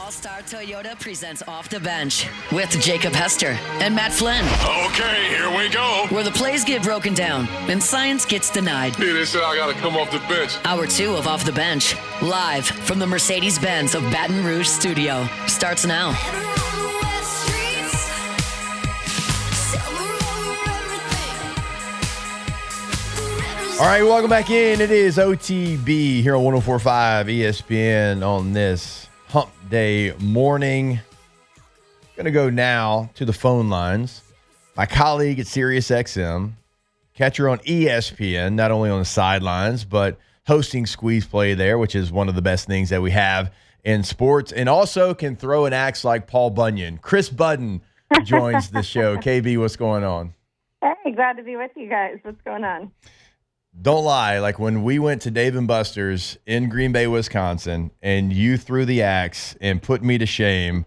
All-Star Toyota presents Off the Bench with Jacob Hester and Matt Flynn. Okay, here we go. Where the plays get broken down and science gets denied. Hey, they said I got to come off the bench. Hour 2 of Off the Bench, live from the Mercedes-Benz of Baton Rouge studio, starts now. All right, welcome back in. It is OTB here on 104.5 ESPN on this hump day morning. Going to go now to the phone lines. My colleague at SiriusXM, catcher on ESPN, not only on the sidelines, but hosting Squeeze Play there, which is one of the best things that we have in sports, and also can throw an axe like Paul Bunyan. Kris Budden joins the show. KB, what's going on? Hey, glad to be with you guys. What's going on? Don't lie. Like when we went to Dave & Buster's in Green Bay, Wisconsin, and you threw the axe and put me to shame,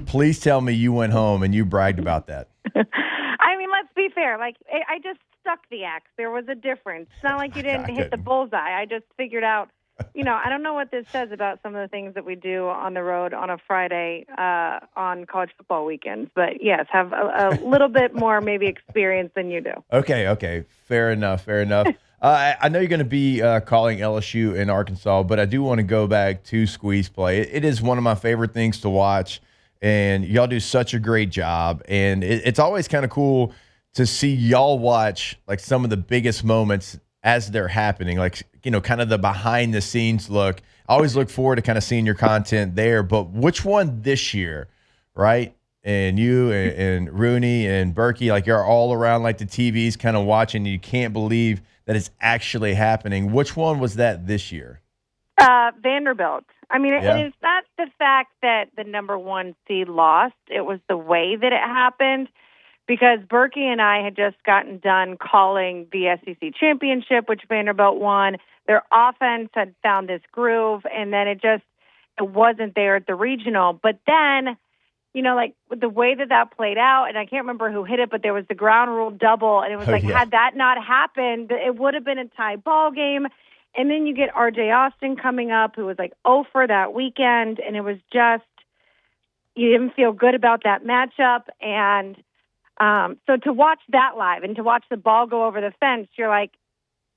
please tell me you went home and you bragged about that. I mean, let's be fair. Like, I just stuck the axe. There was a difference. It's not like you didn't hit the bullseye. I just figured out, I don't know what this says about some of the things that we do on the road on a Friday on college football weekends. But, yes, have a little bit more maybe experience than you do. Okay. Fair enough. I know you're going to be calling LSU in Arkansas, but I do want to go back to Squeeze Play. It is one of my favorite things to watch, and y'all do such a great job. And it's always kind of cool to see y'all watch like some of the biggest moments as they're happening, like, kind of the behind-the-scenes look. I always look forward to kind of seeing your content there, but which one this year, right? And you and Rooney and Berkey, like you're all around like the TVs kind of watching. You can't believe that it's actually happening. Which one was that this year? Vanderbilt. I mean, it's not the fact that the number one seed lost. It was the way that it happened, because Berkey and I had just gotten done calling the SEC championship, which Vanderbilt won. Their offense had found this groove, and then it wasn't there at the regional. But then, like the way that played out, and I can't remember who hit it, but there was the ground rule double, and it was had that not happened, it would have been a tie ball game. And then you get R.J. Austin coming up, who was like 0 for that weekend, and it was just, you didn't feel good about that matchup. And so to watch that live and to watch the ball go over the fence, you're like,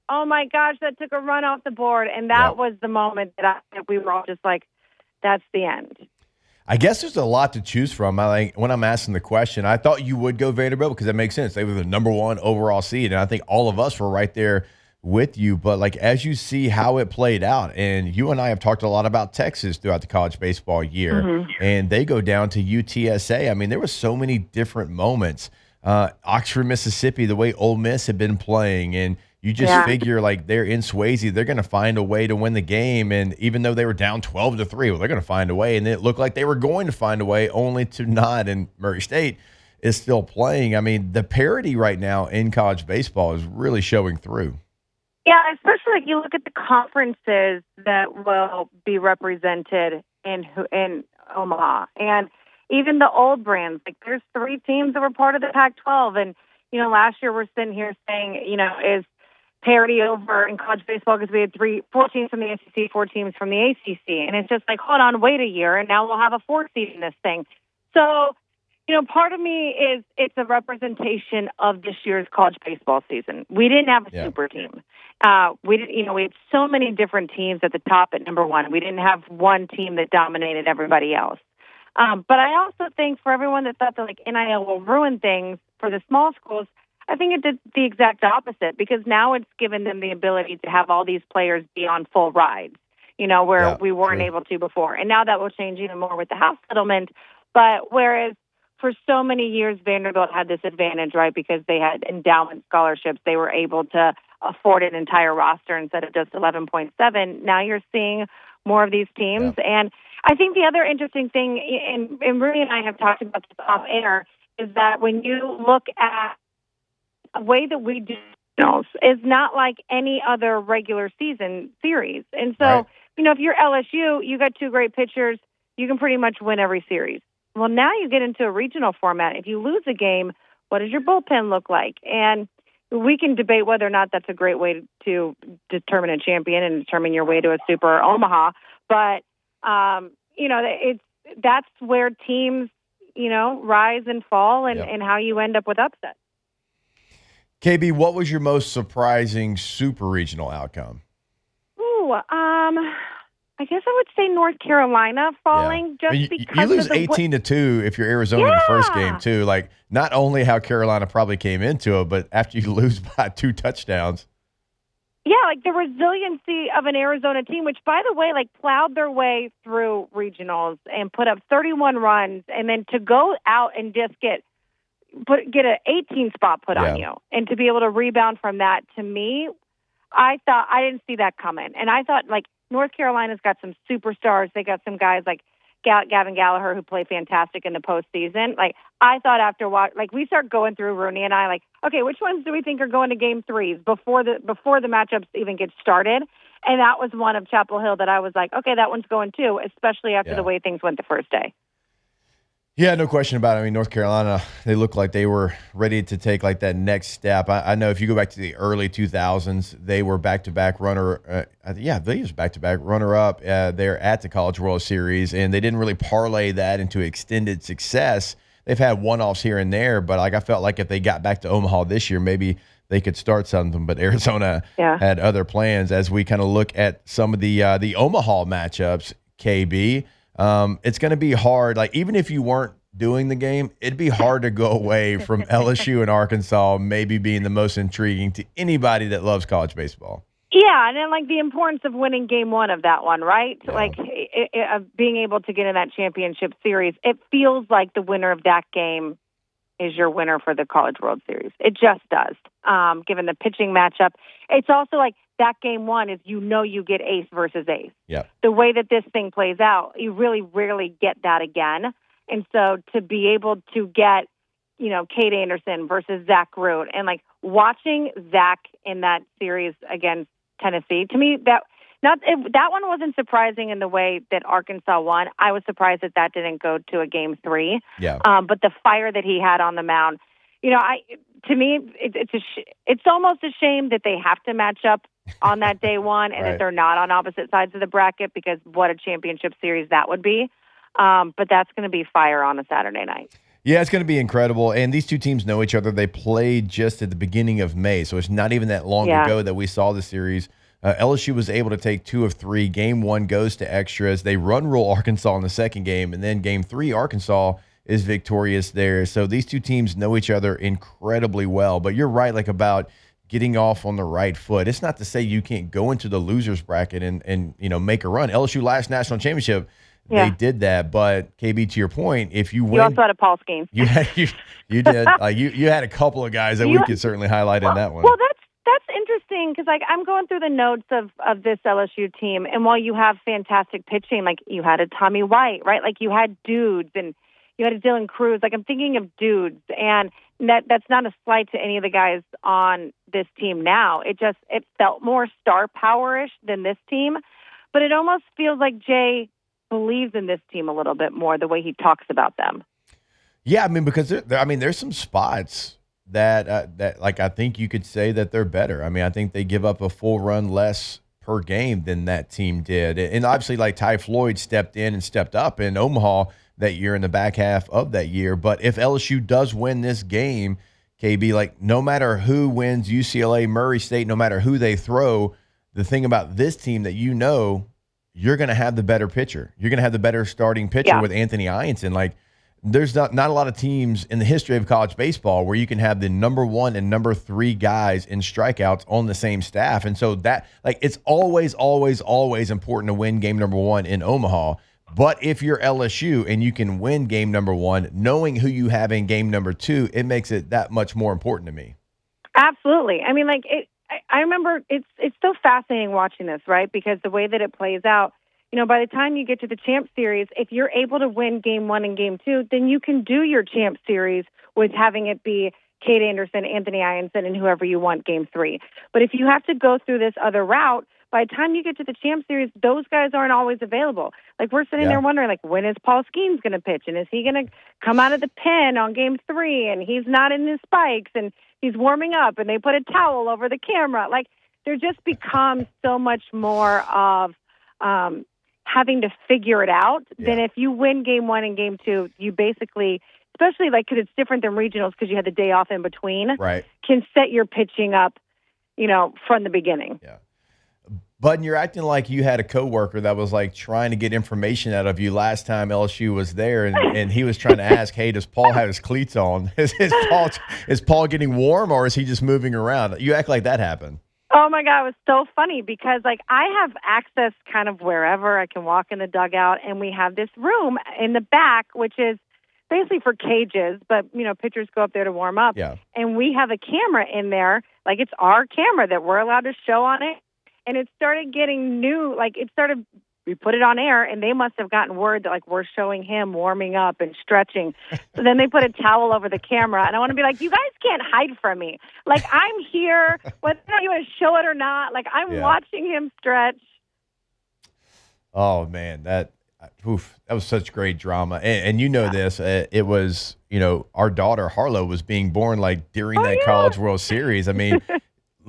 oh my gosh, that took a run off the board. And that was the moment that we were all just like, that's the end. I guess there's a lot to choose from. When I'm asking the question, I thought you would go Vanderbilt because that makes sense. They were the number one overall seed, and I think all of us were right there with you. But like as you see how it played out, and you and I have talked a lot about Texas throughout the college baseball year, and they go down to UTSA. I mean, there were so many different moments. Oxford, Mississippi, the way Ole Miss had been playing, and you just figure like they're in Swayze, they're going to find a way to win the game. And even though they were down 12-3, well, they're going to find a way. And it looked like they were going to find a way, only to not. And Murray State is still playing. I mean, the parity right now in college baseball is really showing through. Yeah, especially like you look at the conferences that will be represented in Omaha. And even the old brands, like there's 3 teams that were part of the Pac-12. And, last year we're sitting here saying, is parity over in college baseball because we had 4 teams from the SEC, 4 teams from the ACC. And it's just like, hold on, wait a year, and now we'll have a 4th seed in this thing. So, part of me is it's a representation of this year's college baseball season. We didn't have a super team. We had so many different teams at the top at number one. We didn't have one team that dominated everybody else. But I also think for everyone that thought that like NIL will ruin things for the small schools, I think it did the exact opposite, because now it's given them the ability to have all these players be on full rides, where we weren't able to before. And now that will change even more with the House settlement. But whereas for so many years, Vanderbilt had this advantage, right, because they had endowment scholarships, they were able to afford an entire roster instead of just 11.7. Now you're seeing more of these teams. And I think the other interesting thing, and Rooney and I have talked about this off air, is that when you look at the way that we do is not like any other regular season series. And so, if you're LSU, you got 2 great pitchers, you can pretty much win every series. Well, now you get into a regional format. If you lose a game, what does your bullpen look like? And we can debate whether or not that's a great way to determine a champion and determine your way to a Super Omaha. But, that's where teams, rise and fall and how you end up with upsets. KB, what was your most surprising super regional outcome? Ooh, I guess I would say North Carolina falling just because you lose of the 18-2 if you're Arizona in the first game too. Like not only how Carolina probably came into it, but after you lose by 2 touchdowns. Yeah, like the resiliency of an Arizona team, which by the way, like plowed their way through regionals and put up 31 runs, and then to go out and just get an 18 spot put on you, and to be able to rebound from that, to me, I thought I didn't see that coming, and I thought like North Carolina's got some superstars. They got some guys like Gavin Gallagher who play fantastic in the postseason. Like I thought after we start going through Rooney and I okay, which ones do we think are going to game 3s before the matchups even get started? And that was one of Chapel Hill that I was like, okay, that one's going too, especially after the way things went the first day. Yeah, no question about it. I mean, North Carolina, they looked like they were ready to take like that next step. I know if you go back to the early 2000s, they were back-to-back runner. They was back-to-back runner-up there at the College World Series, and they didn't really parlay that into extended success. They've had one-offs here and there, but I felt like if they got back to Omaha this year, maybe they could start something. But Arizona had other plans. As we kind of look at some of the Omaha matchups, KB. It's going to be hard. Like, even if you weren't doing the game, it'd be hard to go away from LSU and Arkansas maybe being the most intriguing to anybody that loves college baseball. Yeah, and then, like, the importance of winning game 1 of that one, right? Yeah. Like, being able to get in that championship series, it feels like the winner of that game is your winner for the College World Series. It just does, given the pitching matchup. It's also like that game 1 is you get ace versus ace. Yeah. The way that this thing plays out, you really rarely get that again. And so to be able to get, Kate Anderson versus Zach Root, and like watching Zach in that series against Tennessee, to me, that one wasn't surprising in the way that Arkansas won. I was surprised that didn't go to a game 3. Yeah. But the fire that he had on the mound, to me, it's almost a shame that they have to match up on that day 1 and that they're not on opposite sides of the bracket, because what a championship series that would be. But that's going to be fire on a Saturday night. Yeah, it's going to be incredible. And these two teams know each other. They played just at the beginning of May, so it's not even that long ago that we saw the series. LSU was able to take 2 of 3. Game 1 goes to extras. They run rule Arkansas in the second game, and then game 3, Arkansas is victorious there. So these two teams know each other incredibly well. But you're right, like about getting off on the right foot. It's not to say you can't go into the losers bracket and make a run. LSU last national championship, they did that. But KB, to your point, if you win, you also had a Paul Skeens. You did. You had a couple of guys that we could certainly highlight in that one. Well, that's interesting, because I'm going through the notes of this LSU team, and while you have fantastic pitching, like you had a Tommy White, right? Like you had dudes, and you had a Dylan Cruz. Like I'm thinking of dudes, and that's not a slight to any of the guys on this team now. It felt more star power-ish than this team, but it almost feels like Jay believes in this team a little bit more, the way he talks about them. Yeah, I mean, because there's some spots that like I think you could say that they're better. I mean, I think they give up a full run less per game than that team did, and obviously, like Ty Floyd stepped in and stepped up in Omaha that year in the back half of that year. But if LSU does win this game, KB, like no matter who wins, UCLA, Murray State, no matter who they throw, the thing about this team that you're going to have the better pitcher. You're going to have the better starting pitcher with Anthony Ianson. Like, there's not a lot of teams in the history of college baseball where you can have the number 1 and number 3 guys in strikeouts on the same staff. And so that, like, it's always, always, always important to win game number 1 in Omaha. But if you're LSU and you can win game number 1, knowing who you have in game number 2, it makes it that much more important to me. Absolutely. I mean, like, I remember it's so fascinating watching this, right? Because the way that it plays out, by the time you get to the Champ Series, if you're able to win game 1 and game 2, then you can do your Champ Series with having it be Kate Anderson, Anthony Ianson, and whoever you want game 3. But if you have to go through this other route, by the time you get to the Champ Series, those guys aren't always available. Like, we're sitting there wondering, like, when is Paul Skeens going to pitch? And is he going to come out of the pen on game 3? And he's not in his spikes, and he's warming up, and they put a towel over the camera. Like, there just becomes so much more of having to figure it out than if you win game 1 and game 2, you basically, especially like because it's different than regionals because you had the day off in between, right, can set your pitching up, from the beginning. Yeah. Budden, you're acting like you had a coworker that was like trying to get information out of you last time LSU was there, and he was trying to ask, "Hey, does Paul have his cleats on? Is Paul getting warm, or is he just moving around?" You act like that happened. Oh my God, it was so funny because like I have access kind of wherever I can walk in the dugout, and we have this room in the back, which is basically for cages, but pitchers go up there to warm up. Yeah. And we have a camera in there, like it's our camera that we're allowed to show on it. And it started getting we put it on air, and they must have gotten word that like we're showing him warming up and stretching. So then they put a towel over the camera, and I want to be like, you guys can't hide from me. Like I'm here, whether you want to show it or not. Like I'm watching him stretch. Oh man, that was such great drama, and this. It was our daughter Harlow was being born like during that College World Series. I mean.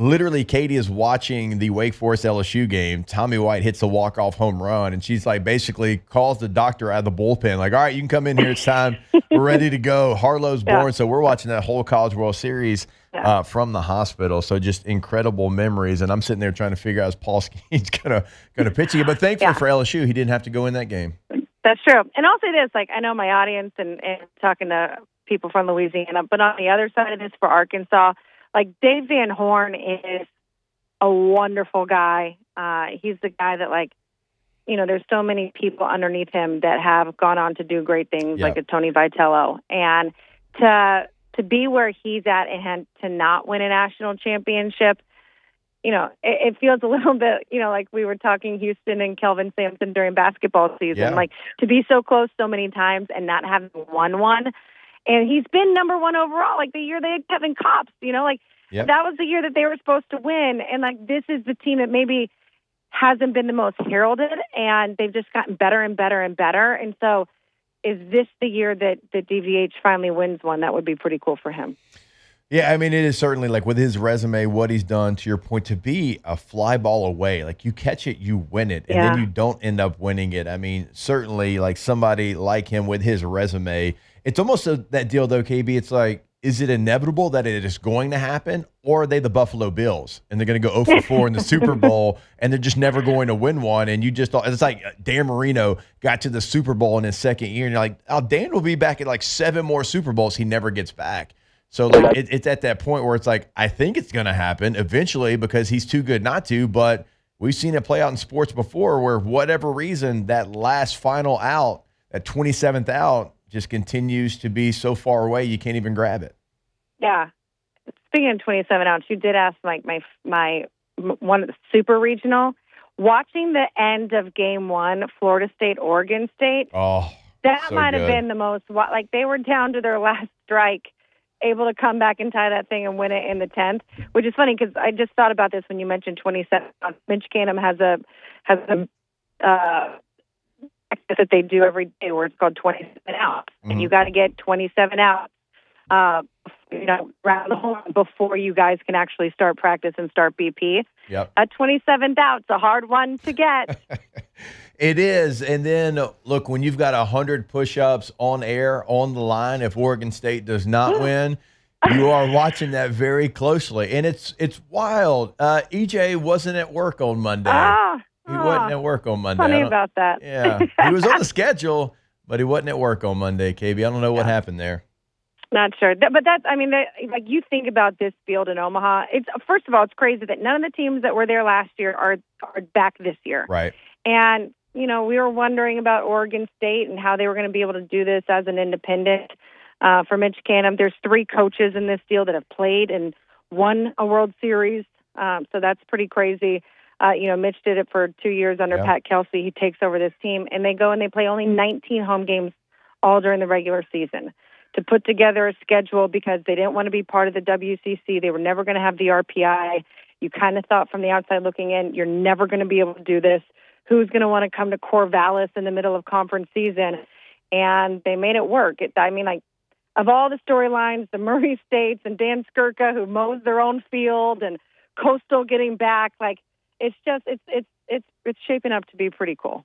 Literally, Katie is watching the Wake Forest LSU game. Tommy White hits a walk-off home run, and she's like basically calls the doctor out of the bullpen. Like, all right, you can come in here. It's time. We're ready to go. Harlow's born. So we're watching that whole College World Series from the hospital. So just incredible memories. And I'm sitting there trying to figure out is Paul Skeens gonna pitch again. But thankfully for LSU, he didn't have to go in that game. That's true. And I'll say this, like I know my audience and talking to people from Louisiana, but on the other side of this for Arkansas, like Dave Van Horn is a wonderful guy. He's the guy that there's so many people underneath him that have gone on to do great things like a Tony Vitello. And to be where he's at and to not win a national championship, it feels a little bit, like we were talking Houston and Kelvin Sampson during basketball season. Like to be so close so many times and not having won one. And he's been number 1 overall, like the year they had Kevin Kopps, that was the year that they were supposed to win. And like, this is the team that maybe hasn't been the most heralded, and they've just gotten better and better and better. And so is this the year that DVH finally wins one? That would be pretty cool for him. Yeah, I mean, it is certainly like with his resume, what he's done, to your point, to be a fly ball away. Like you catch it, you win it, and then you don't end up winning it. I mean, certainly like somebody like him with his resume, it's almost that deal though, KB. It's like, is it inevitable that it is going to happen, or are they the Buffalo Bills and they're going to go 0 for 4 in the Super Bowl and they're just never going to win one? And you just thought it's like Dan Marino got to the Super Bowl in his second year, and you're like, oh, Dan will be back at like 7 more Super Bowls. He never gets back. So like it's at that point where it's like, I think it's going to happen eventually because he's too good not to, but we've seen it play out in sports before where whatever reason that last final out, that 27th out, just continues to be so far away you can't even grab it. Yeah. Speaking of 27 outs, you did ask like my one super regional. Watching the end of game 1, Florida State, Oregon State. Oh, that so might have good. been the most. Like they were down to their last strike, able to come back and tie that thing and win it in the 10th. Which is funny because I just thought about this when you mentioned 27. Mitch Canham has a that they do every day where it's called 27 outs. Mm-hmm. And you got to get 27 outs, around the horn before you guys can actually start practice and start BP. Yep. A 27th out's a hard one to get. It is. And then, look, when you've got 100 push-ups on air, on the line, if Oregon State does not win, you are watching that very closely. And it's wild. EJ wasn't at work on Monday. He wasn't at work on Monday. Funny about that. Yeah. He was on the schedule, but he wasn't at work on Monday, KB. I don't know what happened there. Not sure. But that's, like you think about this field in Omaha. First of all, it's crazy that none of the teams that were there last year are back this year. Right. And, we were wondering about Oregon State and how they were going to be able to do this as an independent. For Mitch Canham, there's 3 coaches in this field that have played and won a World Series. So that's pretty crazy. Mitch did it for 2 years under Pat Kelsey. He takes over this team, and they go and they play only 19 home games all during the regular season to put together a schedule because they didn't want to be part of the WCC. They were never going to have the RPI. You kind of thought from the outside looking in, you're never going to be able to do this. Who's going to want to come to Corvallis in the middle of conference season? And they made it work. Of all the storylines, the Murray States and Dan Skirka, who mows their own field, and Coastal getting back, like, it's shaping up to be pretty cool.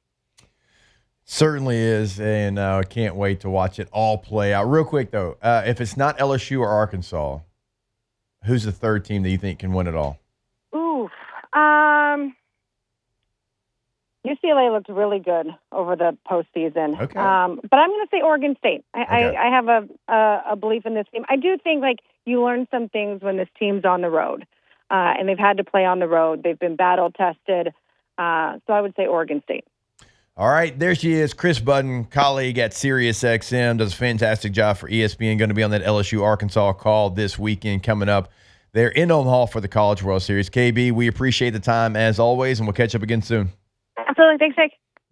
Certainly is, and I can't wait to watch it all play out. Real quick, though, if it's not LSU or Arkansas, who's the third team that you think can win it all? Oof. UCLA looked really good over the postseason. Okay. But I'm going to say Oregon State. Okay. I have a belief in this team. I do think you learn some things when this team's on the road, and they've had to play on the road. They've been battle tested. So I would say Oregon State. All right, there she is, Kris Budden, colleague at SiriusXM, does a fantastic job for ESPN, going to be on that LSU-Arkansas call this weekend coming up. They're in Omaha for the College World Series. KB, we appreciate the time as always, and we'll catch up again soon. Absolutely. Thanks, Nick.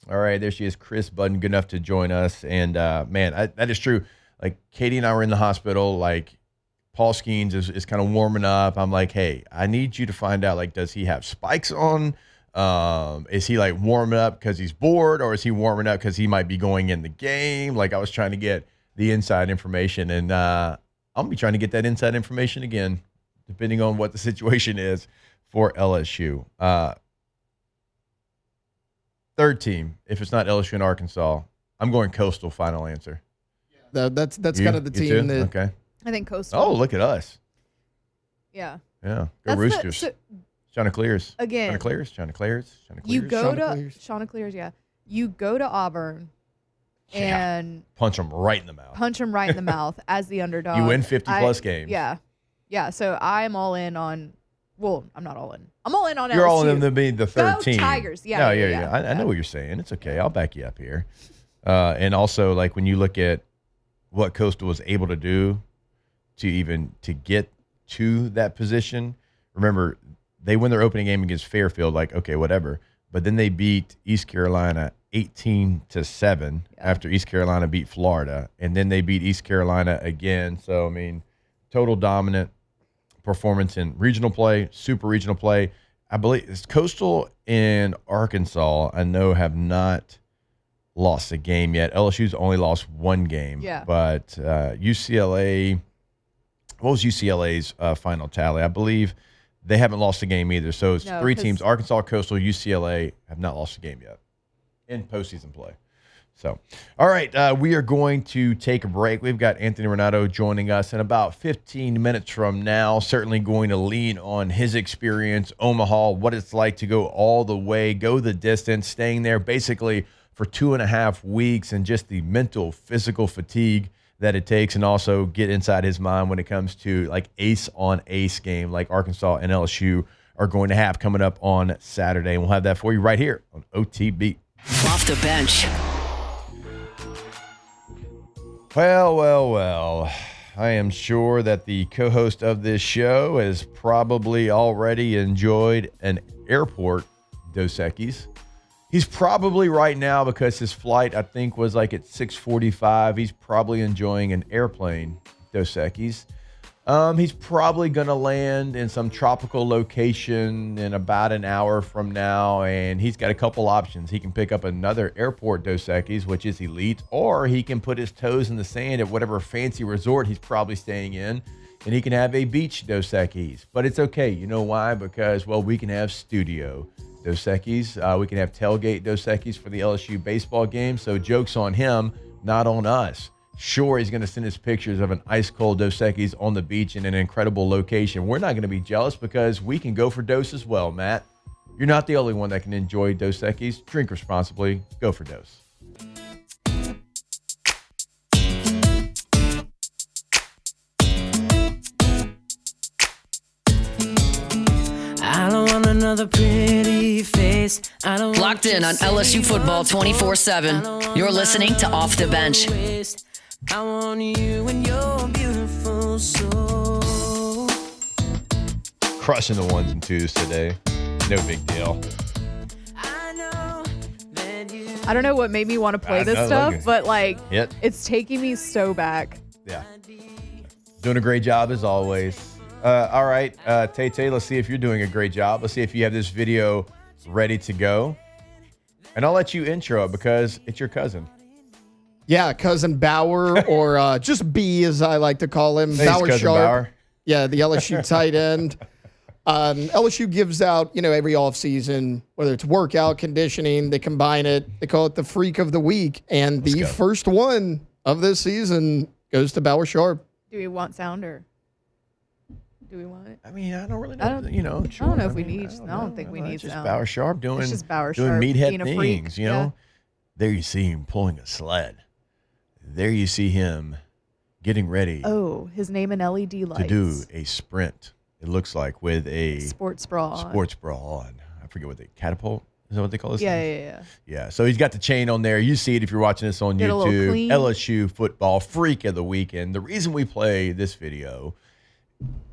All right, there she is, Kris Budden, good enough to join us. And, man, that is true. Like, Katie and I were in the hospital. Like, Paul Skeens is kind of warming up. I'm like, hey, I need you to find out, like, does he have spikes on? Is he like warming up because he's bored, or is he warming up because he might be going in the game? Like, I was trying to get the inside information, and I'm gonna be trying to get that inside information again, depending on what the situation is for LSU. Third team, if it's not LSU and Arkansas, I'm going Coastal. Final answer. That's kind of the team that. Okay. I think Coastal. Oh, look at us. Yeah. Yeah. Go Roosters. Chanticleers. Again. Chanticleers. You go to Chanticleers, yeah. You go to Auburn and punch them right in the mouth. As the underdog. You win 50-plus games. Yeah. Yeah, so I'm all in on – well, I'm not all in. I'm all in on LSU. You're all in to be the third Go team. Tigers. Yeah. I know what you're saying. It's okay. I'll back you up here. And also, like, when you look at what Coastal was able to do to get to that position, remember – they win their opening game against Fairfield, like, okay, whatever. But then they beat East Carolina 18-7 after East Carolina beat Florida. And then they beat East Carolina again. So, I mean, total dominant performance in regional play, super regional play. I believe it's Coastal and Arkansas, I know, have not lost a game yet. LSU's only lost one game. Yeah. But UCLA, what was UCLA's final tally? I believe they haven't lost a game either. So it's three teams, Arkansas, Coastal, UCLA, have not lost a game yet in postseason play. So, all right, we are going to take a break. We've got Anthony Ranaudo joining us in about 15 minutes from now, certainly going to lean on his experience, Omaha, what it's like to go all the way, go the distance, staying there basically for 2.5 weeks, and just the mental, physical fatigue that it takes, and also get inside his mind when it comes to like ace on ace game like Arkansas and LSU are going to have coming up on Saturday. And we'll have that for you right here on OTB. Off the bench. Well. I am sure that the co-host of this show has probably already enjoyed an airport Dos Equis. He's probably right now, because his flight, I think, was like at 6:45. He's probably enjoying an airplane Dos Equis. He's probably going to land in some tropical location in about an hour from now, and he's got a couple options. He can pick up another airport Dos Equis, which is elite, or he can put his toes in the sand at whatever fancy resort he's probably staying in, and he can have a beach Dos Equis. But it's okay. You know why? Because, well, we can have studio Dos Equis. We can have tailgate Dos Equis for the LSU baseball game. So joke's on him, not on us. Sure, he's going to send us pictures of an ice-cold Dos Equis on the beach in an incredible location. We're not going to be jealous, because we can go for Dos as well, Matt. You're not the only one that can enjoy Dos Equis. Drink responsibly. Go for Dos. Another pretty face. Locked in on LSU football 24/7. You're listening to Off the Bench. I want you and your beautiful soul. Crushing the ones and twos today. No big deal. I don't know what made me want to play this stuff, but like, Hit. it's taking me so back. Yeah. Doing a great job as always. All right, Tay, let's see if you're doing a great job. Let's see if you have this video ready to go. And I'll let you intro it, because it's your cousin. Yeah, cousin Bauer, or just B as I like to call him. Thanks, Bauer cousin Sharp. Bauer. Yeah, the LSU tight end. LSU gives out, every offseason, whether it's workout, conditioning, they combine it. They call it the Freak of the Week. And the first one of this season goes to Bauer Sharp. Do we want sound or do we want it? I mean, I don't really know. I don't know if we need. I don't think we need just sound. Bauer Sharp doing Sharp meathead being a things. freak. You know, there you see him pulling a sled. There you see him getting ready. Oh, his name and LED lights to do a sprint. It looks like with a sports bra on. I forget what catapult. Is that what they call this? Yeah. So he's got the chain on there. You see it if you're watching this on YouTube. LSU football freak of the weekend. The reason we play this video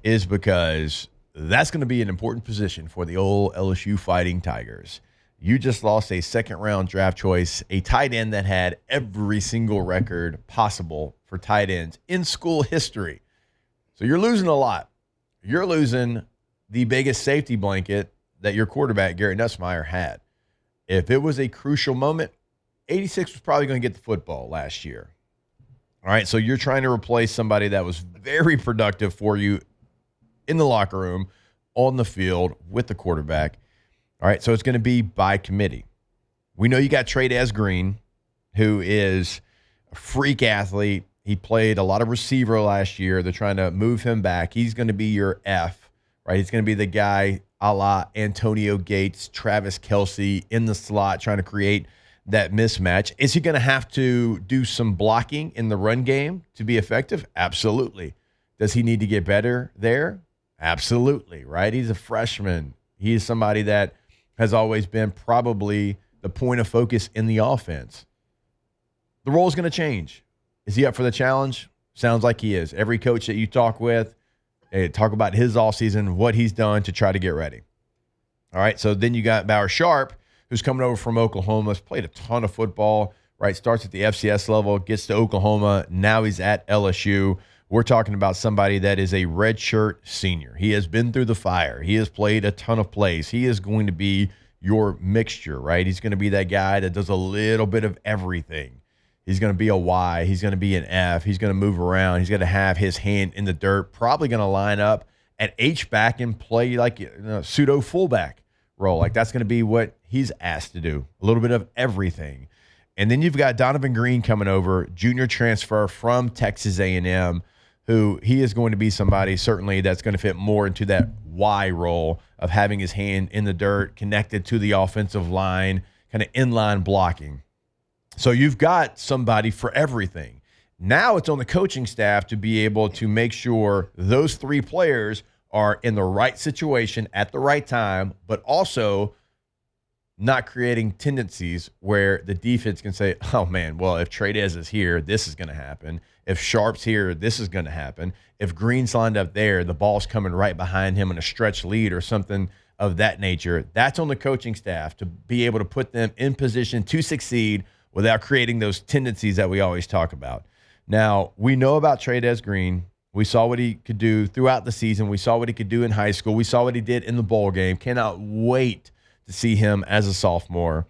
is because that's going to be an important position for the old LSU Fighting Tigers. You just lost a second-round draft choice, a tight end that had every single record possible for tight ends in school history. So you're losing a lot. You're losing the biggest safety blanket that your quarterback, Garrett Nussmeier, had. If it was a crucial moment, 86 was probably going to get the football last year. All right, so you're trying to replace somebody that was very productive for you in the locker room, on the field, with the quarterback. All right, so it's going to be by committee. We know you got Trey Green, who is a freak athlete. He played a lot of receiver last year. They're trying to move him back. He's going to be your F, right? He's going to be the guy a la Antonio Gates, Travis Kelce in the slot, trying to create that mismatch. Is he going to have to do some blocking in the run game to be effective? Absolutely. Does he need to get better there? Absolutely, right? He's a freshman. He is somebody that has always been probably the point of focus in the offense. The role is going to change. Is he up for the challenge? Sounds like he is. Every coach that you talk with, talk about his offseason, what he's done to try to get ready. All right, so then you got Bauer Sharp, who's coming over from Oklahoma, has played a ton of football, right? Starts at the FCS level, gets to Oklahoma. Now he's at LSU. We're talking about somebody that is a redshirt senior. He has been through the fire. He has played a ton of plays. He is going to be your mixture, right? He's going to be that guy that does a little bit of everything. He's going to be a Y. He's going to be an F. He's going to move around. He's going to have his hand in the dirt, probably going to line up at H-back and play like a pseudo fullback role. Like that's going to be what he's asked to do, a little bit of everything. And then you've got Donovan Green coming over, junior transfer from Texas A&M, who he is going to be somebody certainly that's going to fit more into that Y role of having his hand in the dirt, connected to the offensive line, kind of inline blocking. So you've got somebody for everything. Now it's on the coaching staff to be able to make sure those three players are in the right situation at the right time, but also not creating tendencies where the defense can say, oh, man, well, if Trey is here, this is going to happen. If Sharp's here, this is going to happen. If Green's lined up there, the ball's coming right behind him in a stretch lead or something of that nature. That's on the coaching staff to be able to put them in position to succeed without creating those tendencies that we always talk about. Now, we know about Trey Green. We saw what he could do throughout the season. We saw what he could do in high school. We saw what he did in the bowl game. Cannot wait to see him as a sophomore.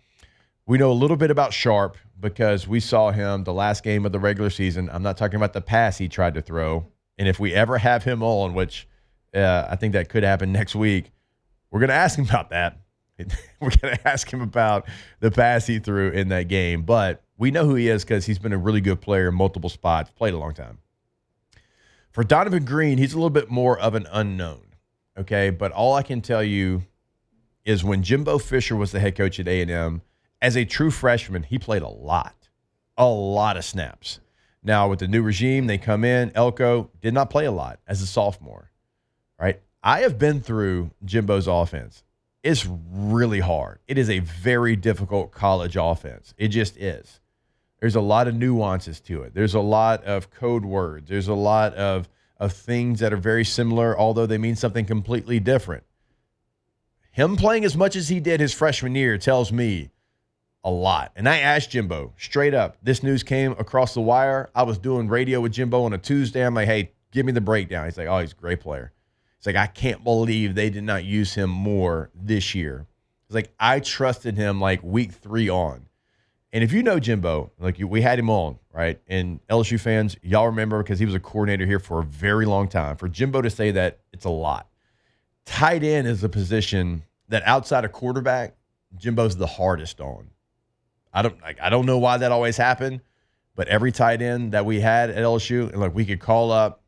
We know a little bit about Sharp because we saw him the last game of the regular season. I'm not talking about the pass he tried to throw. And if we ever have him on, which I think that could happen next week, we're going to ask him about that. We're going to ask him about the pass he threw in that game. But we know who he is because he's been a really good player in multiple spots, played a long time. For Donovan Green, he's a little bit more of an unknown, okay? But all I can tell you is when Jimbo Fisher was the head coach at A&M, as a true freshman, he played a lot of snaps. Now, with the new regime, they come in. Elko did not play a lot as a sophomore, right? I have been through Jimbo's offense. It's really hard. It is a very difficult college offense. It just is. There's a lot of nuances to it. There's a lot of code words. There's a lot of things that are very similar, although they mean something completely different. Him playing as much as he did his freshman year tells me a lot. And I asked Jimbo straight up. This news came across the wire. I was doing radio with Jimbo on a Tuesday. I'm like, hey, give me the breakdown. He's like, oh, he's a great player. It's like, I can't believe they did not use him more this year. It's like, I trusted him like week 3 on. And if you know Jimbo, like we had him on, right? And LSU fans, y'all remember because he was a coordinator here for a very long time. For Jimbo to say that, it's a lot. tight end is a position that outside of quarterback, Jimbo's the hardest on. I don't know why that always happened, but every tight end that we had at LSU, and look, we could call up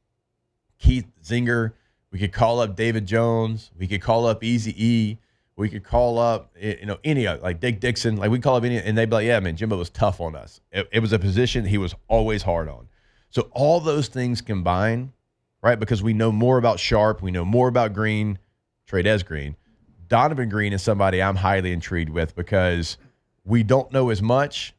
Keith Zinger, we could call up David Jones, we could call up Easy E, we could call up any of like Dick Dixon, like we call up any, and they'd be like, yeah, man, Jimbo was tough on us. It was a position he was always hard on. So all those things combined, right? Because we know more about Sharp, we know more about Green, Trey Green. Donovan Green is somebody I'm highly intrigued with because we don't know as much,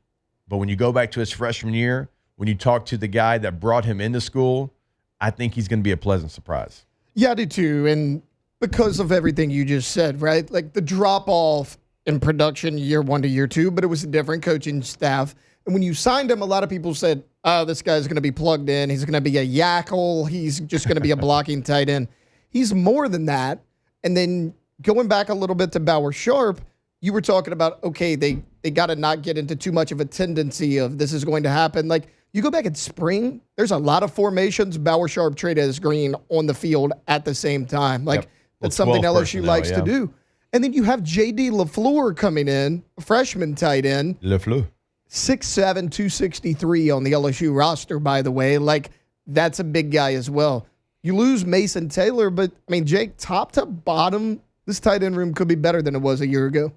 but when you go back to his freshman year, when you talk to the guy that brought him into school, I think he's going to be a pleasant surprise. Yeah, I do too. And because of everything you just said, right? Like the drop off in production year 1 to year 2, but it was a different coaching staff. And when you signed him, a lot of people said, oh, this guy's going to be plugged in. He's going to be a yackle. He's just going to be a blocking tight end. He's more than that. And then going back a little bit to Bauer Sharp, you were talking about, okay, they got to not get into too much of a tendency of this is going to happen. Like you go back in spring, there's a lot of formations, Bauer Sharp, Trey Green on the field at the same time. Like that's something LSU likes to do. And then you have J.D. LaFleur coming in, a freshman tight end. LaFleur. 6'7", 263 on the LSU roster, by the way. Like, that's a big guy as well. You lose Mason Taylor, but, I mean, Jake, top to bottom, this tight end room could be better than it was a year ago.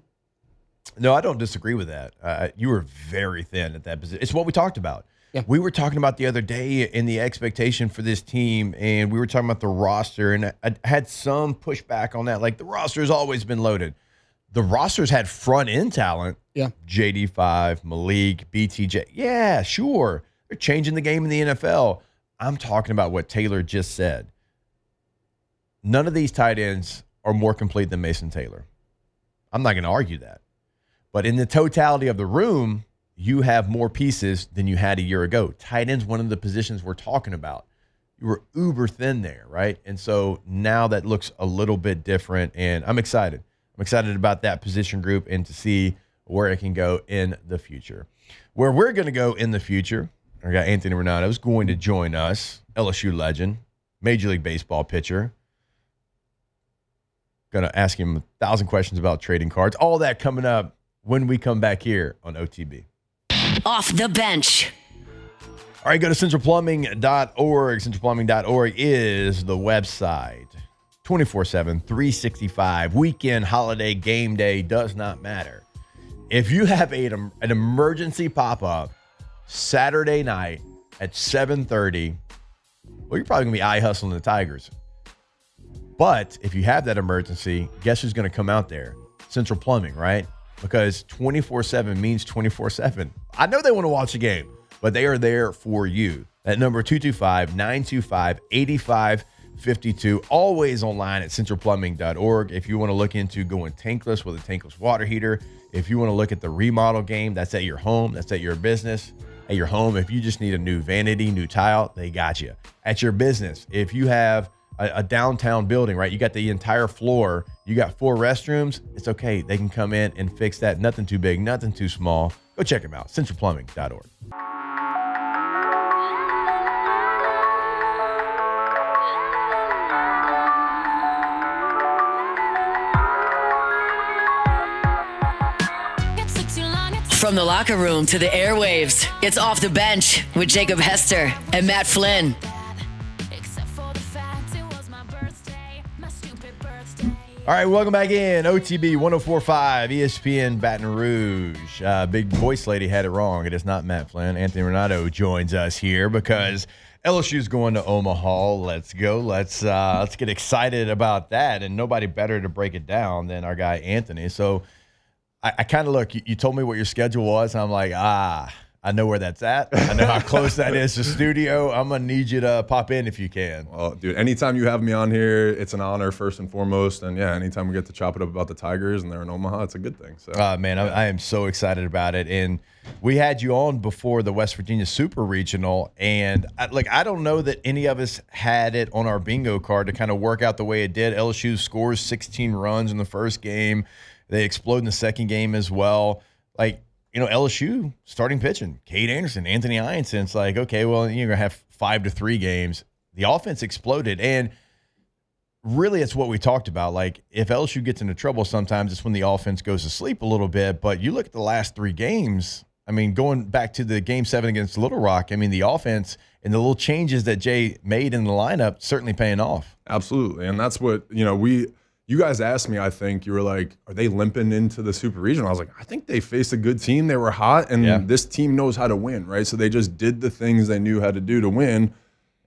No, I don't disagree with that. You were very thin at that position. It's what we talked about. Yeah. We were talking about the other day in the expectation for this team, and we were talking about the roster, and I had some pushback on that. Like, the roster has always been loaded. The roster's had front-end talent. Yeah. JD5, Malik, BTJ. Yeah, sure. They're changing the game in the NFL. I'm talking about what Taylor just said. None of these tight ends are more complete than Mason Taylor. I'm not going to argue that. But in the totality of the room, you have more pieces than you had a year ago. Tight end's one of the positions we're talking about. You were uber thin there, right? And so now that looks a little bit different, and I'm excited. I'm excited about that position group and to see where it can go in the future. Where we're going to go in the future, our guy Anthony Ranaudo is going to join us, LSU legend, Major League Baseball pitcher. Going to ask him 1,000 questions about trading cards. All that coming up when we come back here on OTB. Off the bench. All right, go to centralplumbing.org. Centralplumbing.org is the website. 24/7, 365, weekend, holiday, game day, does not matter. If you have an emergency pop-up Saturday night at 7:30, well, you're probably going to be eye hustling the Tigers. But if you have that emergency, guess who's going to come out there? Central Plumbing, right? Because 24/7 means 24/7. I know they want to watch the game, but they are there for you. That number 225-925-8552. Always online at centralplumbing.org. If you want to look into going tankless with a tankless water heater, if you want to look at the remodel game, that's at your home, that's at your business. At your home, if you just need a new vanity, new tile, they got you. At your business, if you have a downtown building, right? You got the entire floor, you got 4 restrooms, it's okay. They can come in and fix that. Nothing too big, nothing too small. Go check them out, centralplumbing.org. From the locker room to the airwaves, it's Off the Bench with Jacob Hester and Matt Flynn. All right, welcome back in. OTB 104.5, ESPN Baton Rouge. Big voice lady had it wrong. It is not Matt Flynn. Anthony Ranaudo joins us here because LSU's going to Omaha. Let's go. Let's get excited about that. And nobody better to break it down than our guy Anthony. So I kind of look, you told me what your schedule was, and I'm like, I know where that's at. I know how close that is to studio. I'm going to need you to pop in if you can. Well, dude, anytime you have me on here, it's an honor first and foremost. And, yeah, anytime we get to chop it up about the Tigers and they're in Omaha, it's a good thing. So, man, I am so excited about it. And we had you on before the West Virginia Super Regional, and I don't know that any of us had it on our bingo card to kind of work out the way it did. LSU scores 16 runs in the first game. They explode in the second game as well. LSU starting pitching, Cade Anderson, Anthony Ianson. It's like, okay, well, you're going to have 5-3 games. The offense exploded. And really it's what we talked about. Like, if LSU gets into trouble, sometimes it's when the offense goes to sleep a little bit. But you look at the last 3 games, I mean, going back to the Game 7 against Little Rock, I mean, the offense and the little changes that Jay made in the lineup certainly paying off. Absolutely. And that's what, you guys asked me, I think, you were like, are they limping into the Super Regional? I was like, I think they faced a good team. They were hot, and this team knows how to win, right? So they just did the things they knew how to do to win.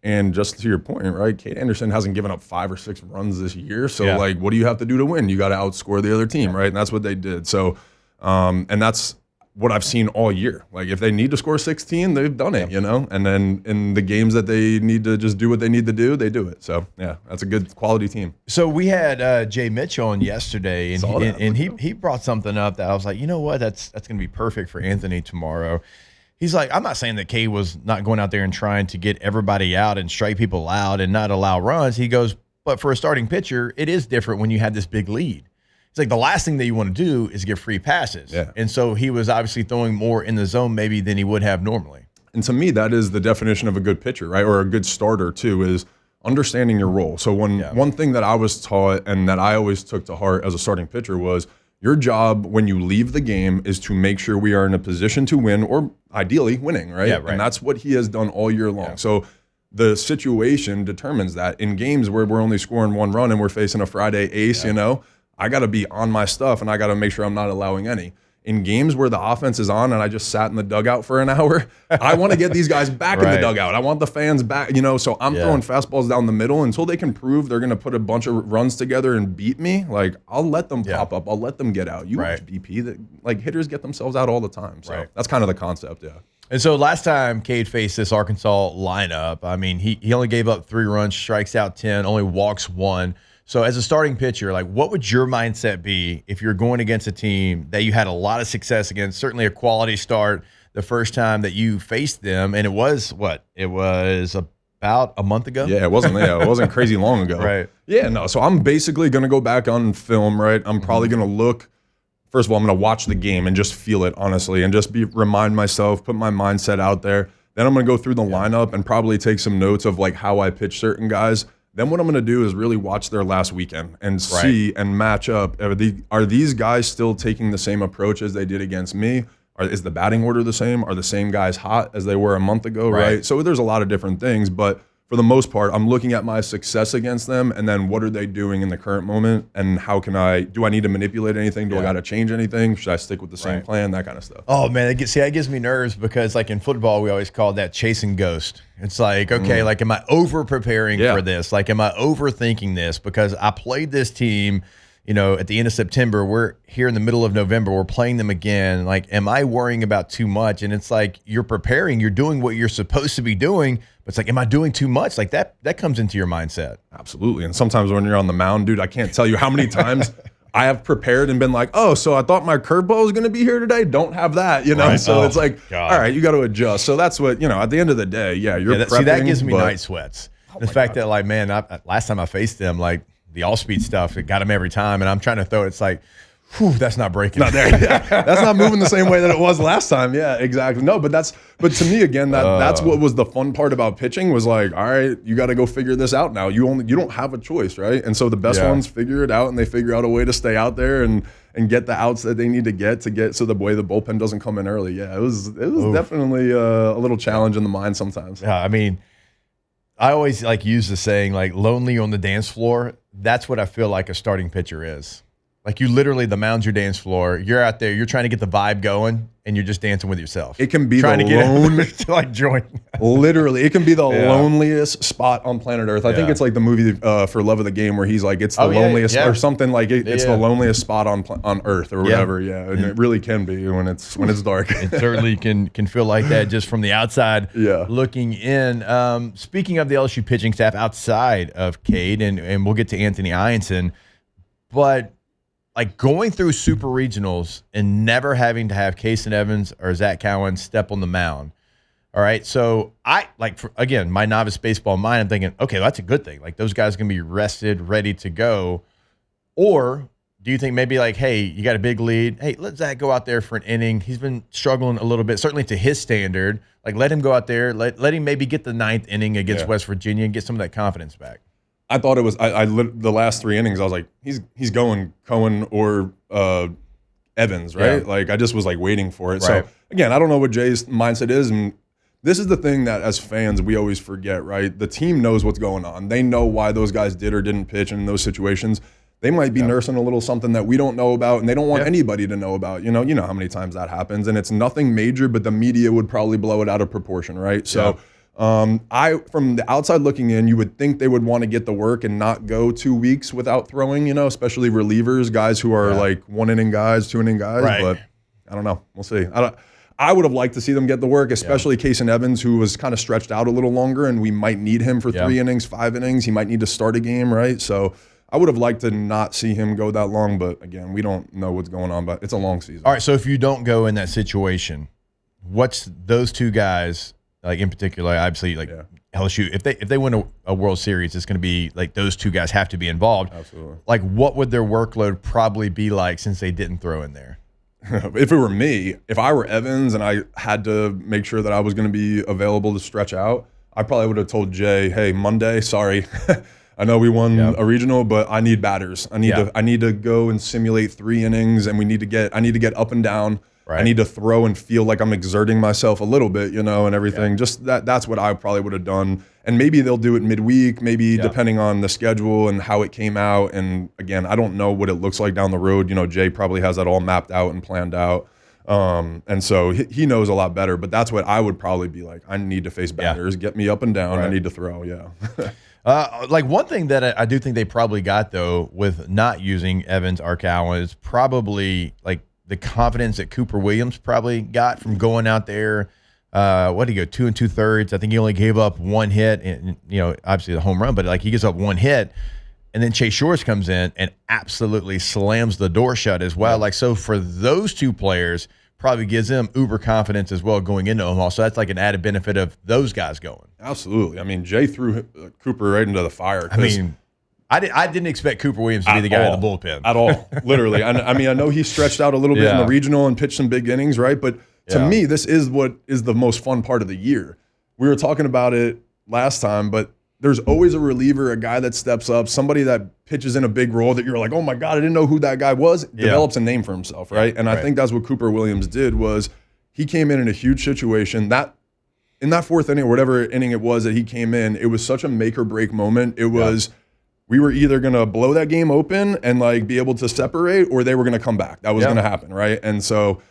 And just to your point, right, Kate Anderson hasn't given up 5 or 6 runs this year. So, like, what do you have to do to win? You got to outscore the other team, right? And that's what they did. So, and that's what I've seen all year. Like, if they need to score 16, they've done it, And then in the games that they need to just do what they need to do, they do it. So, yeah, that's a good quality team. So we had Jay Mitch on yesterday, and he brought something up that I was like, you know what, that's going to be perfect for Anthony tomorrow. He's like, I'm not saying that K was not going out there and trying to get everybody out and strike people out and not allow runs. He goes, but for a starting pitcher, it is different when you have this big lead. It's like the last thing that you want to do is give free passes. Yeah. And so he was obviously throwing more in the zone maybe than he would have normally. And to me, that is the definition of a good pitcher, right? Or a good starter too, is understanding your role. So one thing that I was taught and that I always took to heart as a starting pitcher was your job when you leave the game is to make sure we are in a position to win, or ideally winning, right? Yeah, right. And that's what he has done all year long. Yeah. So the situation determines that. In games where we're only scoring 1 run and we're facing a Friday ace, I got to be on my stuff and I got to make sure I'm not allowing any. In games where the offense is on and I just sat in the dugout for an hour, I want to get these guys back in the dugout. I want the fans back, so I'm throwing fastballs down the middle until they can prove they're going to put a bunch of runs together and beat me. Like, I'll let them pop up. I'll let them get out. You watch BP, that like hitters get themselves out all the time. So that's kind of the concept, And so last time Cade faced this Arkansas lineup, I mean, he only gave up 3 runs, strikes out 10, only walks 1. So as a starting pitcher, like, what would your mindset be if you're going against a team that you had a lot of success against, certainly a quality start the first time that you faced them, and it was about a month ago? Yeah, it wasn't crazy long ago. Right. Yeah, no, so I'm basically going to go back on film, right? I'm probably going to look, first of all, I'm going to watch the game and just feel it, honestly, and just remind myself, put my mindset out there. Then I'm going to go through the lineup and probably take some notes of, like, how I pitch certain guys. Then what I'm going to do is really watch their last weekend and see and match up. Are these guys still taking the same approach as they did against me? Is the batting order the same? Are the same guys hot as they were a month ago, right? So there's a lot of different things, but for the most part, I'm looking at my success against them, and then what are they doing in the current moment, and how can do I need to manipulate anything? Do I got to change anything? Should I stick with the same plan? That kind of stuff. Oh, man, that gives me nerves because, like, in football, we always call that chasing ghost. It's like, okay, like, am I over-preparing for this? Like, am I overthinking this? Because I played this team, at the end of September. We're here in the middle of November. We're playing them again. Like, am I worrying about too much? And it's like, you're preparing. You're doing what you're supposed to be doing. But it's like, am I doing too much? Like, that comes into your mindset. Absolutely. And sometimes when you're on the mound, dude, I can't tell you how many times I have prepared and been like, oh, so I thought my curveball was going to be here today. Don't have that, Right. So it's like, all right, you got to adjust. So that's what, at the end of the day, you're prepping. See, that gives me night sweats. The fact that, like, man, last time I faced them, like, the all-speed stuff, it got him every time, and I'm trying to throw it. It's like, whew, that's not breaking. Not there. That's not moving the same way that it was last time. Yeah, exactly. No, but to me, again, that's what was the fun part about pitching was like, all right, you got to go figure this out now. You don't have a choice, right? And so the best ones figure it out, and they figure out a way to stay out there and get the outs that they need to get so the way the bullpen doesn't come in early. Yeah, it was definitely a little challenge in the mind sometimes. Yeah, I mean, I always use the saying, like, lonely on the dance floor. That's what I feel like a starting pitcher is. Like, you literally, the mound's your dance floor. You're out there. You're trying to get the vibe going, and you're just dancing with yourself. It can be to like join. Literally, it can be the loneliest spot on planet Earth. I think it's like the movie For Love of the Game, where he's like, it's the loneliest or something like it's the loneliest spot on Earth or whatever. Yeah, and it really can be when it's dark. It certainly can feel like that just from the outside looking in. Speaking of the LSU pitching staff outside of Cade, and we'll get to Anthony Ianson, but like going through super regionals and never having to have Kason Evans or Zach Cowan step on the mound. All right. So again, my novice baseball mind, I'm thinking, okay, that's a good thing. Like, those guys are going to be rested, ready to go. Or do you think maybe like, hey, you got a big lead. Hey, let Zach go out there for an inning. He's been struggling a little bit, certainly to his standard. Like, let him go out there. Let him maybe get the 9th inning against West Virginia and get some of that confidence back. I thought it was the last 3 innings. I was like, he's going Cohen or Evans, right? Yeah. Like I just was like waiting for it. Right. So again, I don't know what Jay's mindset is, and this is the thing that as fans we always forget, right? The team knows what's going on. They know why those guys did or didn't pitch in those situations. They might be nursing a little something that we don't know about, and they don't want anybody to know about. You know how many times that happens, and it's nothing major, but the media would probably blow it out of proportion, right? So. I, from the outside looking in, you would think they would want to get the work and not go 2 weeks without throwing, especially relievers, guys who are like 1 inning guys, 2 inning guys. Right. But I don't know. We'll see. I would have liked to see them get the work, especially Case and Evans, who was kind of stretched out a little longer, and we might need him for 3 innings, 5 innings. He might need to start a game, right? So I would have liked to not see him go that long, but again, we don't know what's going on, but it's a long season. All right, so if you don't go in that situation, what's those 2 guys, like in particular, obviously, like LSU, if they win a World Series, it's going to be like those 2 guys have to be involved. Absolutely. Like, what would their workload probably be like since they didn't throw in there? If it were me, if I were Evans and I had to make sure that I was going to be available to stretch out, I probably would have told Jay, hey, Monday, sorry. I know we won a regional, but I need batters. I need to go and simulate 3 innings, and I need to get up and down. Right. I need to throw and feel like I'm exerting myself a little bit, and everything. Just that's what I probably would have done. And maybe they'll do it midweek, maybe depending on the schedule and how it came out. And again, I don't know what it looks like down the road. Jay probably has that all mapped out and planned out. And so he knows a lot better, but that's what I would probably be like. I need to face batters, get me up and down. Right. I need to throw. Like one thing that I do think they probably got though with not using Evans or Cowan is probably like the confidence that Cooper Williams probably got from going out there. What did he go 2 2/3? I think he only gave up 1 hit, and obviously the home run, but like he gives up 1 hit, and then Chase Shores comes in and absolutely slams the door shut as well. Like so, for those 2 players, probably gives them uber confidence as well going into Omaha. So that's like an added benefit of those guys going. Absolutely. I mean, Jay threw Cooper right into the fire. I mean, I didn't expect Cooper Williams to be the guy in the bullpen. At all, literally. I mean, I know he stretched out a little bit in the regional and pitched some big innings, right? But to me, this is what is the most fun part of the year. We were talking about it last time, but there's always a reliever, a guy that steps up, somebody that pitches in a big role that you're like, oh my God, I didn't know who that guy was, develops a name for himself, right? And I think that's what Cooper Williams did was he came in a huge situation. That in that 4th inning or whatever inning it was that he came in, it was such a make or break moment. It was we were either going to blow that game open and like be able to separate, or they were going to come back. That was going to happen, right? And so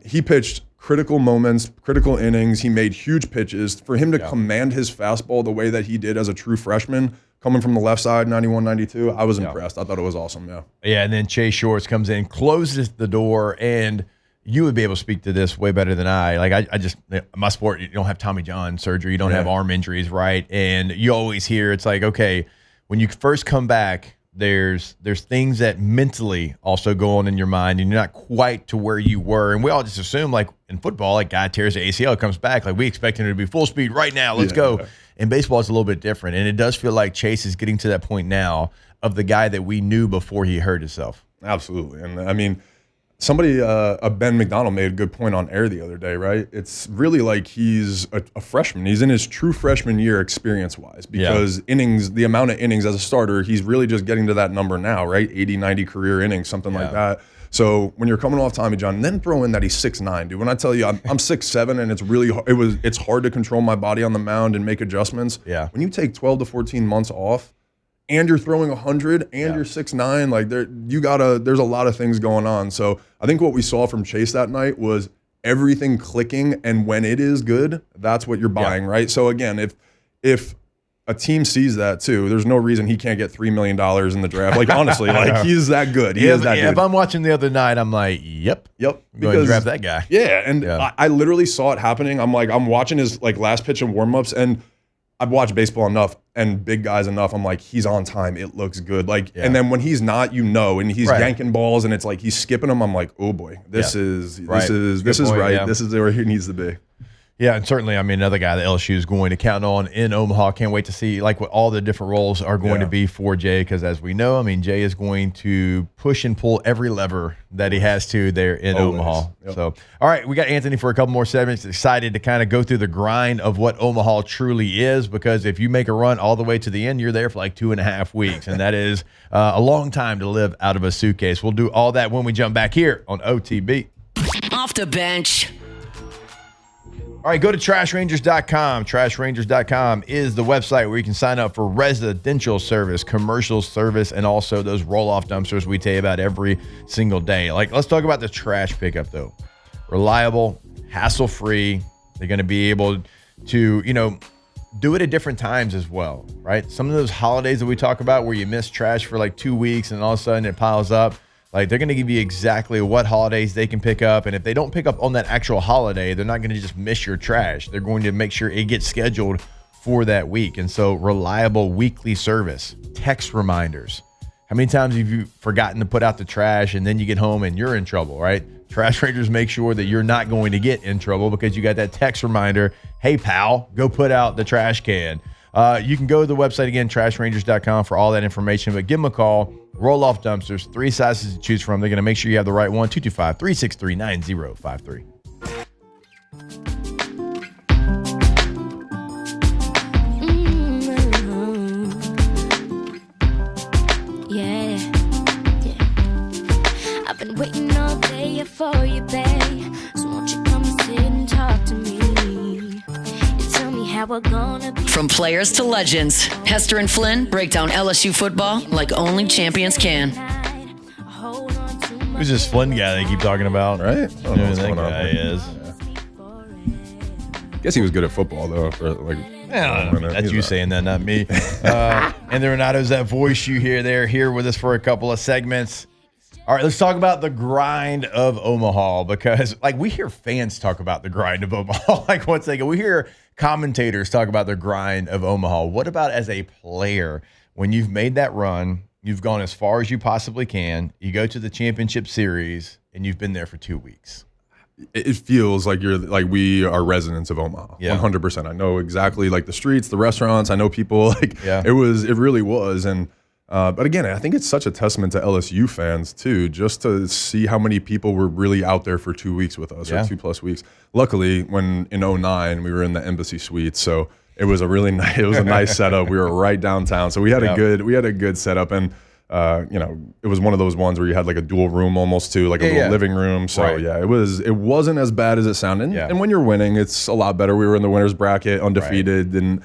he pitched critical moments, critical innings. He made huge pitches. For him to command his fastball the way that he did as a true freshman, coming from the left side, 91, 92, I was impressed. I thought it was awesome, Yeah, and then Chase Shores comes in, closes the door, and you would be able to speak to this way better than I. Like I just my sport, you don't have Tommy John surgery, you don't have arm injuries, right? And you always hear it's like, okay, when you first come back, there's things that mentally also go on in your mind, and you're not quite to where you were. And we all just assume, like in football, like guy tears the ACL, comes back, like we expect him to be full speed right now. Let's go. In baseball, it's a little bit different, and it does feel like Chase is getting to that point now of the guy that we knew before he hurt himself. Absolutely, and I mean, somebody, Ben McDonald made a good point on air the other day, right? It's really like he's a freshman. He's in his true freshman year experience-wise because innings, the amount of innings as a starter, he's really just getting to that number now, right? 80, 90 career innings, something like that. So when you're coming off Tommy John, and then throw in that he's 6'9", dude. When I tell you I'm 6'7", and it's hard to control my body on the mound and make adjustments. Yeah. When you take 12 to 14 months off, and you're throwing 100, and you're 6'9", like there's a lot of things going on. So I think what we saw from Chase that night was everything clicking, and when it is good, that's what you're buying, right? So again, if a team sees that too, there's no reason he can't get $3 million in the draft. Like honestly, like he's that good. He is that good. If I'm watching the other night, I'm like, yep, go ahead and draft that guy. Yeah, and I literally saw it happening. I'm watching his like last pitch and warmups, and I've watched baseball enough and big guys enough. I'm like, he's on time. It looks good. Like, and then when he's not, and he's yanking balls, and it's like he's skipping them. I'm like, oh boy, this is right. This is where he needs to be. Yeah, and certainly, I mean, another guy that LSU is going to count on in Omaha. Can't wait to see like what all the different roles are going to be for Jay, because as we know, I mean, Jay is going to push and pull every lever that he has to there in Omaha. Yep. So, all right, we got Anthony for a couple more segments. Excited to kind of go through the grind of what Omaha truly is, because if you make a run all the way to the end, you're there for like 2.5 weeks, and that is a long time to live out of a suitcase. We'll do all that when we jump back here on OTB. Off the bench. All right, go to trashrangers.com. Trashrangers.com is the website where you can sign up for residential service, commercial service, and also those roll-off dumpsters we tell you about every single day. Like, let's talk about the trash pickup, though. Reliable, hassle-free. They're going to be able to, do it at different times as well, right? Some of those holidays that we talk about where you miss trash for like 2 weeks and all of a sudden it piles up. Like, they're going to give you exactly what holidays they can pick up. And if they don't pick up on that actual holiday, they're not going to just miss your trash. They're going to make sure it gets scheduled for that week. And so reliable weekly service, text reminders. How many times have you forgotten to put out the trash and then you get home and you're in trouble, right? Trash Rangers make sure that you're not going to get in trouble because you got that text reminder. Hey, pal, go put out the trash can. You can go to the website again, trashrangers.com, for all that information, but give them a call. Roll-off dumpsters, 3 sizes to choose from. They're going to make sure you have the right one, 225-363-9053. Yeah. I've been waiting all day for you, babe. So won't you come and sit and talk to me? Tell me how we're gonna be. From players to legends, Hester and Flynn break down LSU football like only champions can. Who's this Flynn guy they keep talking about? Right? I don't know what's that going on guy here. is. Guess he was good at football, though. For like, that's you saying that, not me. Anthony Ranaudo's that voice you hear there, here with us for a couple of segments. All right, let's talk about the grind of Omaha, because like we hear fans talk about the grind of Omaha. Like, one second, we hear commentators talk about the grind of Omaha. What about as a player, when you've made that run, you've gone as far as you possibly can, you go to the championship series, and you've been there for 2 weeks? It feels like we are residents of Omaha. 100%. I know exactly like the streets, the restaurants. I know people. Like it really was. And but again, I think it's such a testament to LSU fans too, just to see how many people were really out there for 2 weeks with us, or 2+ weeks. Luckily, when in 2009 we were in the Embassy Suites, so it was a really nice, a nice setup. We were right downtown, so we had a good setup, and it was one of those ones where you had like a dual room almost too, like a little living room. So it wasn't as bad as it sounded. And when you're winning, it's a lot better. We were in the winners bracket, undefeated, and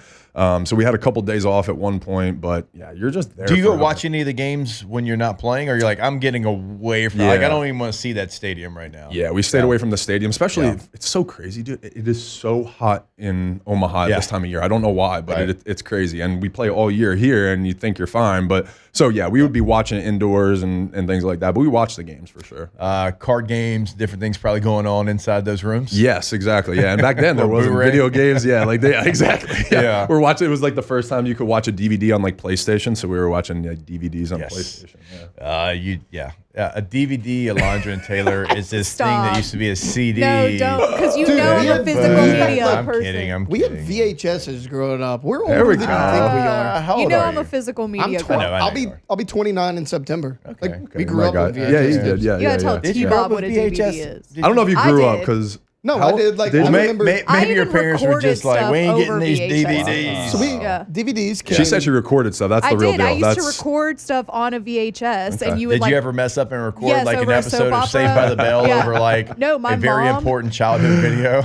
so we had a couple days off at one point. But you're just there. Do you go watch any of the games when you're not playing, or you're like, I'm getting away from? Like, I don't even want to see that stadium right now. Yeah, we stayed away from the stadium, especially. It's so crazy, dude. It is so hot in Omaha at this time of year. I don't know why, but it's crazy. And we play all year here, and you think you're fine, but. So, we would be watching it indoors and things like that. But we watch the games for sure. Card games, different things probably going on inside those rooms. Yes, exactly. Yeah, and back then there wasn't video games. Yeah, exactly. Yeah. We're watching. It was like the first time you could watch a DVD on like PlayStation. So we were watching DVDs on PlayStation. A DVD, Alondra and Taylor, is this thing that used to be a CD. No, don't, because I'm a physical media person. I'm kidding. We had VHSs growing up. We're older There we than go. you think we are. How old are I'm you? a physical media I'm 20. person. I'll be 29 in September. Okay. We grew up with VHS. Yeah, you did. You gotta tell Did you grow up T-Bob what a with DVD VHS? is. I don't know if you I grew up did. because. No, I did. Like, I remember. Maybe your even parents were recorded just like, stuff we ain't getting over these VHS. DVDs. So DVDs. She said she recorded stuff. That's the real deal. I used to record stuff on a VHS, and you would Did you ever mess up and record like an over a episode soap of Saved by the Bell over like my a very mom- important childhood video?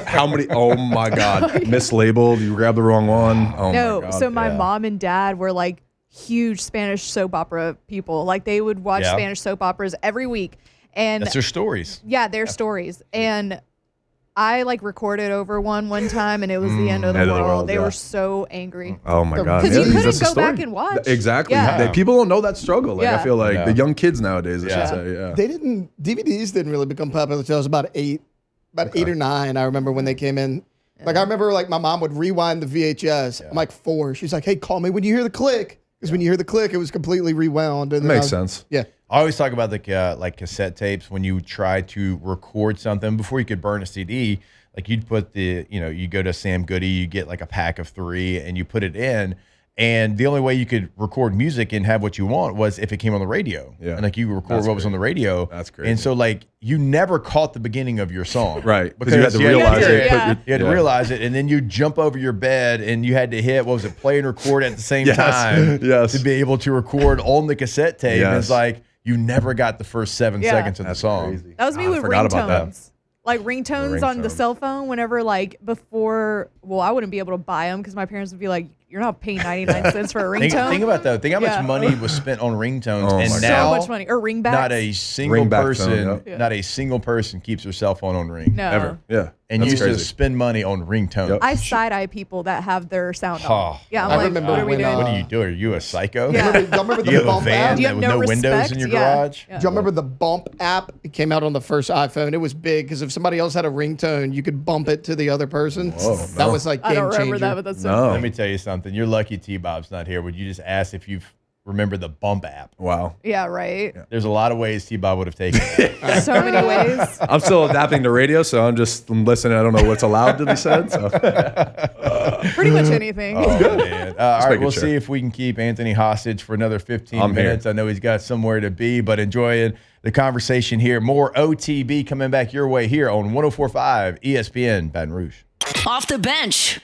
How many? Oh my God! Mislabeled. You grabbed the wrong one. Oh No, my God. so my mom and dad were like huge Spanish soap opera people. Like they would watch Spanish soap operas every week, and That's their stories. yeah, their stories. And I like recorded over one time, and it was the end of the End of the world. world, They yeah. were so angry. Oh my God! Because you That's couldn't the go story. back and watch. Exactly. Yeah. People don't know that struggle. Like I Yeah. feel like Yeah. the young kids nowadays, I Yeah. should say. Yeah. DVDs didn't really become popular until I was about 8 or 9. I remember when they came in. Like I remember like my mom would rewind the VHS. I'm like 4. She's like, hey, call me when you hear the click. Because when you hear the click, it was completely rewound. And Makes sense. Yeah. I always talk about the like cassette tapes when you try to record something before you could burn a CD. like you'd put you go to Sam Goody, you get like a pack of 3 and you put it in. And the only way you could record music and have what you want was if it came on the radio. Yeah. And like you record what was on the radio. That's crazy. And so like you never caught the beginning of your song. Right. Because you had to realize it. You had to realize it. And then you jump over your bed and you had to hit, what was it, play and record at the same time to be able to record on the cassette tape. And it's like you never got the first 7 seconds of the song. Crazy. That was me with forgot about that. ringtones. Like ringtones on the cell phone whenever like before, well, I wouldn't be able to buy them because my parents would be like, you're not paying 99 cents for a ringtone. Think about that. Think how much money was spent on ringtones. Oh and my now, so much money. Or ringbacks. not a single Ringback person, phone, not a single person keeps their cell phone on ring. No. Ever. Yeah. And That's you used to crazy. spend money on ringtones. Yep. I side-eye people that have their sound on. Oh. Yeah, I'm I like, remember what are we when, doing? What do you do? Are you a psycho? Yeah. Y'all remember Do you the have a bump van app? Do you have with no no windows respect? in your Yeah. garage? Yeah. Do y'all remember the bump app? It came out on the first iPhone. It was big because if somebody else had a ringtone, you could bump it to the other person. Whoa, That no. was like game I don't remember changer. that, but that's so No. Let me tell you something. You're lucky T-Bob's not here. Would you just ask if you've remembered the bump app? Wow. Yeah, right. There's a lot of ways T-Bob would have taken it. So many ways. I'm still adapting to radio, so I'm listening. I don't know what's allowed to be said. So. Pretty much anything. Oh, man. All right, making we'll sure. see if we can keep Anthony hostage for another 15 I'm here. minutes. I know he's got somewhere to be, but enjoying the conversation here. More OTB coming back your way here on 104.5 ESPN Baton Rouge. Off the bench.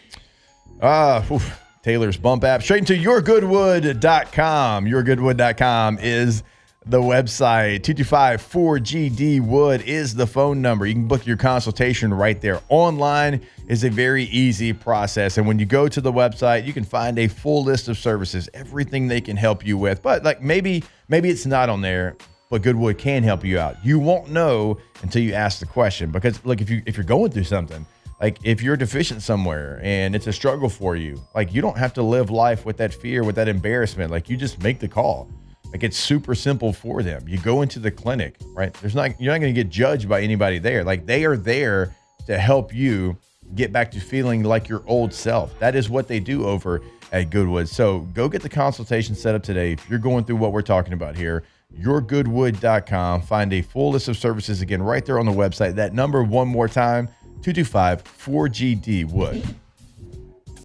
Taylor's bump app. Straight into yourgoodwood.com. Yourgoodwood.com is the website. 225-4GD-WOOD is the phone number. You can book your consultation right there. Online is a very easy process. And when you go to the website, you can find a full list of services, everything they can help you with. But like maybe it's not on there, but Goodwood can help you out. You won't know until you ask the question. Because look, if you're going through something, like if you're deficient somewhere and it's a struggle for you, like you don't have to live life with that fear, with that embarrassment. Like you just make the call. Like it's super simple for them. You go into the clinic, right? You're not going to get judged by anybody there. Like they are there to help you get back to feeling like your old self. That is what they do over at Goodwood. So go get the consultation set up today. If you're going through what we're talking about here, yourgoodwood.com. Find a full list of services again right there on the website. That number one more time, 225-4GD-WOOD.